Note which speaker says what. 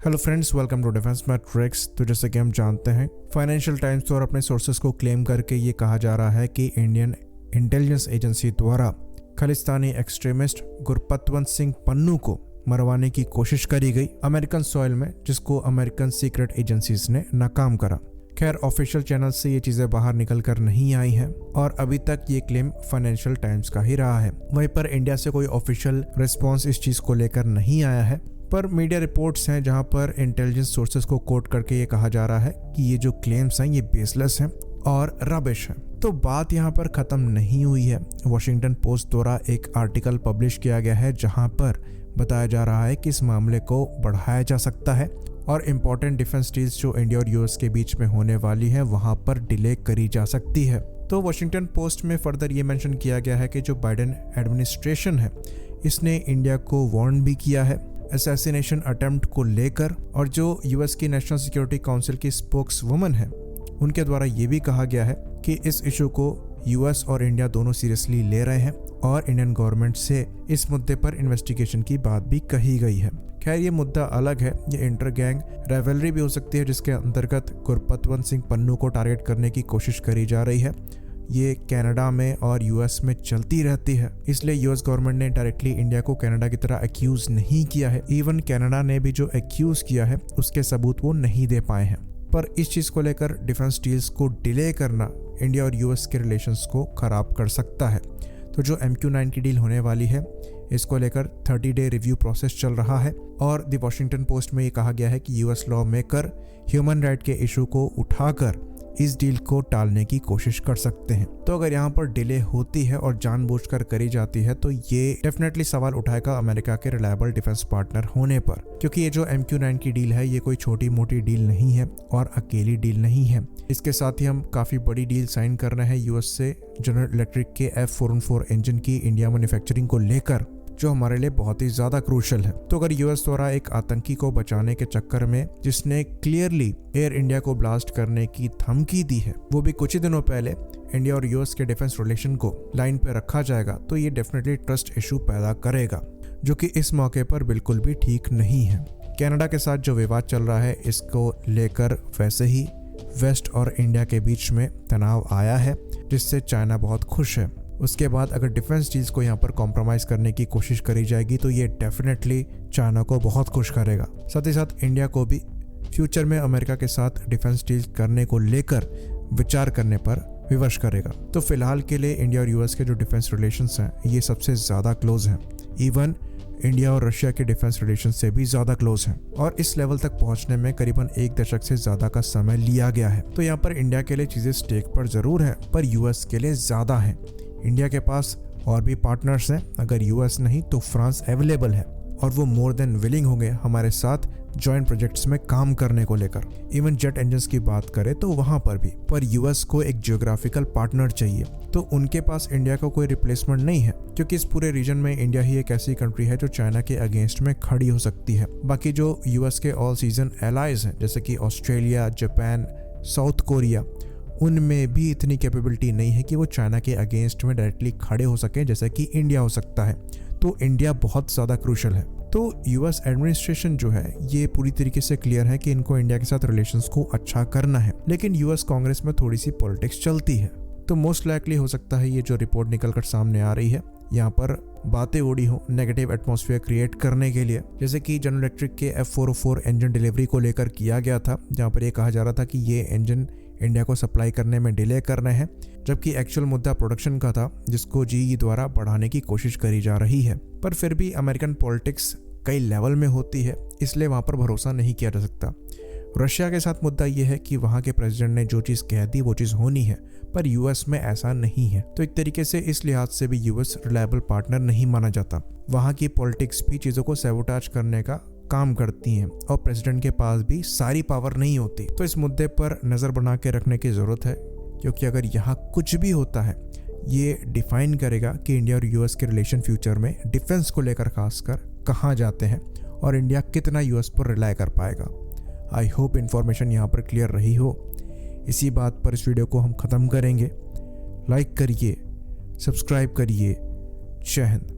Speaker 1: Hello friends, welcome to defence matrix. तो जैसे कि हम जानते हैं, फाइनेंशियल टाइम्स और अपने सोर्सेस को क्लेम करके ये कहा जा रहा है कि इंडियन इंटेलिजेंस एजेंसी द्वारा खालिस्तानी एक्सट्रीमिस्ट गुरपतवंत सिंह पन्नू को मरवाने की कोशिश करी गई अमेरिकन सॉइल में, जिसको अमेरिकन सीक्रेट एजेंसीज ने नाकाम करा। खैर, ऑफिशियल चैनल से ये चीजें बाहर निकल कर नहीं आई हैं और अभी तक ये क्लेम फाइनेंशियल टाइम्स का ही रहा है। वहीं पर इंडिया से कोई ऑफिशियल रिस्पॉन्स इस चीज को लेकर नहीं आया है, पर मीडिया रिपोर्ट्स हैं जहां पर इंटेलिजेंस सोर्सेस को कोट करके ये कहा जा रहा है कि ये जो क्लेम्स हैं ये बेसलेस हैं और रबिश है। तो बात यहाँ पर खत्म नहीं हुई है। वॉशिंगटन पोस्ट द्वारा एक आर्टिकल पब्लिश किया गया है जहां पर बताया जा रहा है कि इस मामले को बढ़ाया जा सकता है और इम्पोर्टेंट डिफेंस डील्स जो इंडिया और यूएस के बीच में होने वाली है वहां पर डिले करी जा सकती है। तो वॉशिंगटन पोस्ट में फर्दर ये मेंशन किया गया है कि जो बाइडेन एडमिनिस्ट्रेशन है इसने इंडिया को वार्न भी किया है असैसिनेशन अटेम्प्ट को लेकर, और जो यूएस की नेशनल सिक्योरिटी काउंसिल की स्पोक्स वुमन है उनके द्वारा ये भी कहा गया है कि इस इशू को यूएस और इंडिया दोनों सीरियसली ले रहे हैं और इंडियन गवर्नमेंट से इस मुद्दे पर इन्वेस्टिगेशन की बात भी कही गई है। खैर, ये मुद्दा अलग है, ये इंटर गैंग राइवलरी भी हो सकती है जिसके अंतर्गत गुरपतवंत सिंह पन्नू को टारगेट करने की कोशिश करी जा रही है। ये कनाडा में और यूएस में चलती रहती है, इसलिए यूएस गवर्नमेंट ने डायरेक्टली इंडिया को कनाडा की तरह एक्यूज नहीं किया है। इवन कनाडा ने भी जो एक्यूज किया है उसके सबूत वो नहीं दे पाए हैं। पर इस चीज को लेकर डिफेंस डील्स को डिले करना इंडिया और यूएस के रिलेशंस को खराब कर सकता है। तो जो MQ-9 की डील होने वाली है इसको लेकर 30 डे रिव्यू प्रोसेस चल रहा है और द वॉशिंगटन पोस्ट में ये कहा गया है कि US law maker human right के इशू को उठाकर इस डील को टालने की कोशिश कर सकते हैं। तो अगर यहाँ पर डिले होती है और जानबूझकर करी जाती है तो ये डेफिनेटली सवाल उठाएगा अमेरिका के रिलायबल डिफेंस पार्टनर होने पर, क्योंकि ये जो MQ-9 की डील है ये कोई छोटी मोटी डील नहीं है और अकेली डील नहीं है। इसके साथ ही हम काफी बड़ी डील साइन कर रहे हैं यूएस से जनरल इलेक्ट्रिक के F414 इंजन की इंडिया मैन्युफैक्चरिंग को लेकर, जो हमारे लिए बहुत ही ज्यादा क्रूशल है। तो अगर यूएस द्वारा एक आतंकी को बचाने के चक्कर में जिसने क्लियरली एयर इंडिया को ब्लास्ट करने की धमकी दी है, वो भी कुछ ही दिनों पहले इंडिया और यूएस के डिफेंस रिलेशन को लाइन पे रखा जाएगा, तो ये डेफिनेटली ट्रस्ट इशू पैदा करेगा, जो कि इस मौके पर बिल्कुल भी ठीक नहीं है। कनाडा के साथ जो विवाद चल रहा है इसको लेकर वैसे ही वेस्ट और इंडिया के बीच में तनाव आया है, जिससे चाइना बहुत खुश है। उसके बाद अगर डिफेंस डील्स को यहाँ पर कॉम्प्रोमाइज करने की कोशिश करी जाएगी तो ये डेफिनेटली चाइना को बहुत खुश करेगा। साथ ही साथ इंडिया को भी फ्यूचर में अमेरिका के साथ डिफेंस डील्स करने को लेकर विचार करने पर विवश करेगा। तो फिलहाल के लिए इंडिया और यूएस के जो डिफेंस रिलेशंस हैं ये सबसे ज़्यादा क्लोज हैं। इवन इंडिया और रशिया के डिफेंस रिलेशन से भी ज़्यादा क्लोज हैं और इस लेवल तक पहुंचने में करीबन 1 दशक से ज़्यादा का समय लिया गया है। तो यहाँ पर इंडिया के लिए चीज़ें स्टेक पर ज़रूर हैं, पर यूएस के लिए ज़्यादा हैं। इंडिया के पास और भी पार्टनर्स हैं, अगर यूएस नहीं तो फ्रांस अवेलेबल है और वो मोर देन विलिंग होंगे हमारे साथ जॉइंट प्रोजेक्ट्स में काम करने को लेकर। इवन जेट इंजन्स की बात करें तो वहां पर भी, पर यूएस को एक जियोग्राफिकल पार्टनर चाहिए, तो उनके पास इंडिया का कोई रिप्लेसमेंट नहीं है, क्योंकि इस पूरे रीजन में इंडिया ही एक ऐसी कंट्री है जो चाइना के अगेंस्ट में खड़ी हो सकती है। बाकी जो यूएस के ऑल सीजन एलाइज हैं जैसे कि ऑस्ट्रेलिया, जापान, साउथ कोरिया, उनमें भी इतनी कैपेबिलिटी नहीं है कि वो चाइना के अगेंस्ट में डायरेक्टली खड़े हो सकें जैसे कि इंडिया हो सकता है। तो इंडिया बहुत ज़्यादा क्रूशल है। तो यूएस एडमिनिस्ट्रेशन जो है ये पूरी तरीके से क्लियर है कि इनको इंडिया के साथ रिलेशंस को अच्छा करना है, लेकिन यूएस कांग्रेस में थोड़ी सी पॉलिटिक्स चलती है। तो मोस्ट लाइकली हो सकता है ये जो रिपोर्ट निकल कर सामने आ रही है यहाँ पर बातें उड़ी हो नेगेटिव एटमॉस्फेयर क्रिएट करने के लिए, जैसे कि जनरल इलेक्ट्रिक के F404 इंजन डिलीवरी को लेकर किया गया था, जहाँ पर ये कहा जा रहा था कि ये इंजन इंडिया को सप्लाई करने में डिले कर रहे हैं, जबकि एक्चुअल मुद्दा प्रोडक्शन का था जिसको GE द्वारा बढ़ाने की कोशिश करी जा रही है। पर फिर भी अमेरिकन पॉलिटिक्स कई लेवल में होती है, इसलिए वहाँ पर भरोसा नहीं किया जा सकता। रशिया के साथ मुद्दा यह है कि वहाँ के प्रेसिडेंट ने जो चीज़ कह दी वो चीज़ होनी है, पर यूएस में ऐसा नहीं है। तो एक तरीके से इस लिहाज से भी यूएस रिलायबल पार्टनर नहीं माना जाता। वहाँ की पॉलिटिक्स भी चीज़ों को सैबोटाज करने का काम करती हैं और प्रेसिडेंट के पास भी सारी पावर नहीं होती। तो इस मुद्दे पर नज़र बना के रखने की ज़रूरत है, क्योंकि अगर यहाँ कुछ भी होता है ये डिफाइन करेगा कि इंडिया और यूएस के रिलेशन फ्यूचर में डिफेंस को लेकर खासकर कहाँ जाते हैं और इंडिया कितना यूएस पर रिलाय कर पाएगा। आई होप इन्फॉर्मेशन यहाँ पर क्लियर रही हो। इसी बात पर इस वीडियो को हम ख़त्म करेंगे। लाइक करिए, सब्सक्राइब करिए। जय हिंद।